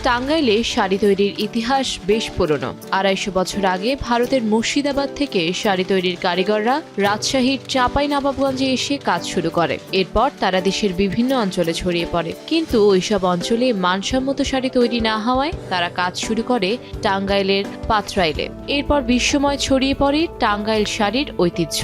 টাঙ্গাইলে শাড়ি তৈরির ইতিহাস বেশ পুরনো। ২৫০ বছর আগে ভারতের মুর্শিদাবাদ থেকে শাড়ি তৈরির কারিগররা রাজশাহীর চাঁপাইনবাবগঞ্জে এসে কাজ শুরু করে। এরপর তারা দেশের বিভিন্ন অঞ্চলে ছড়িয়ে পড়ে, কিন্তু ওইসব অঞ্চলে মানসম্মত শাড়ি তৈরি না হওয়ায় তারা কাজ শুরু করে টাঙ্গাইলের পাত্রাইলে। এরপর বিশ্বময় ছড়িয়ে পড়ে টাঙ্গাইল শাড়ির ঐতিহ্য।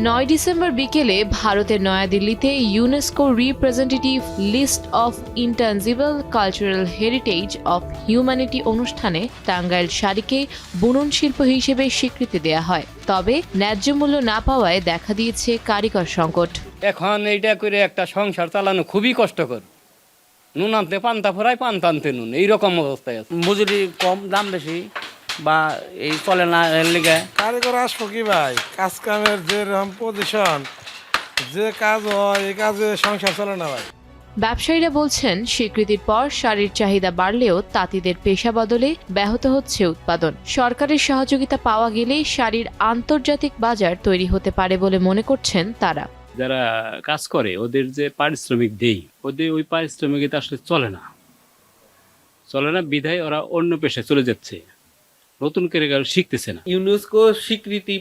৯ ডিসেম্বর বিকেলে ভারতের নয়াদিল্লিতে UNESCO representative list of intangible cultural heritage of humanity অনুষ্ঠানে টাঙ্গাইল শাড়িকে বুনন শিল্প হিসেবে স্বীকৃতি দেয়া হয়। তবে ন্যায্য মূল্য না পাওয়ায় দেখা দিয়েছে কারিগর সংকট। এখন এইটা করে একটা সংসার চালানো খুবই কষ্টকর। নুন আনতে পান্তা ফোরায়, পান্তা আনতে নুন, এইরকম অবস্থায় আছে। মজুরি কম, দাম বেশি, বা এই চলে না এর লিগে। কারিগর আসবো কি ভাই, কাজ কামের যে পজিশন, যে কাজ হয় এই কাজে সংসার চলে না ভাই। ব্যবসায়ীরা বলছেন, স্বীকৃতির পর শাড়ির চাহিদা বাড়লেও তাঁতিদের পেশা বদলে ব্যাহত হচ্ছে উৎপাদন। সরকারের সহযোগিতা পাওয়া গেলে শাড়ির আন্তর্জাতিক বাজার তৈরি হতে পারে বলে মনে করছেন তারা। যারা কাজ করে ওদের যে পারিশ্রমিক দেই, ওদের ওই পারিশ্রমিক আসলে চলে না বিধায় ওরা অন্য পেশায় চলে যাচ্ছে, নতুন কারিগর শিখতেছে না। ইউনেস্কো স্বীকৃতি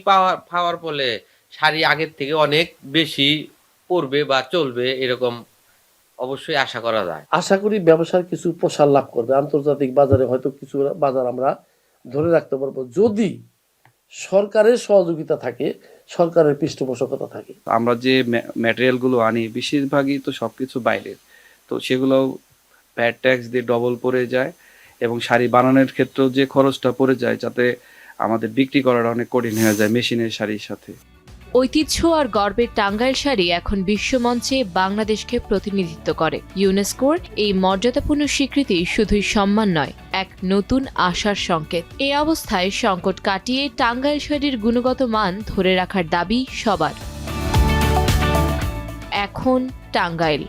পাওয়ার ফলে শাড়ি আগের থেকে অনেক বেশি পড়বে বা চলবে, এরকম অবশ্যই আশা করা যায়। আশা করি ব্যবসার কিছু প্রসার লাভ করবে, আন্তর্জাতিক বাজারে হয়তো কিছু বাজার আমরা ধরে রাখতে পারবো, যদি সরকারের সহযোগিতা থাকে, সরকারের পৃষ্ঠপোষকতা থাকে। আমরা যে ম্যাটেরিয়ালগুলো আনি বেশিরভাগই তো সবকিছু বাইরের, তো সেগুলো ভ্যাট ট্যাক্স দিয়ে ডবল পড়ে যায়, এবং শাড়ি বানানোর ক্ষেত্রেও যে খরচটা পড়ে যায়, যাতে আমাদের বিক্রি করাটা অনেক কঠিন হয়ে যায় মেশিনের শাড়ির সাথে। ঐতিহ্য আর গর্বের টাঙ্গাইল শাড়ি এখন বিশ্বমঞ্চে বাংলাদেশকে প্রতিনিধিত্ব করে। ইউনেস্কোর এই মর্যাদাপূর্ণ স্বীকৃতি শুধুই সম্মান নয়, এক নতুন আশার সংকেত। এই অবস্থায় সংকট কাটিয়ে টাঙ্গাইল শাড়ির গুণগত মান ধরে রাখার দাবি সবার। এখন টাঙ্গাইল।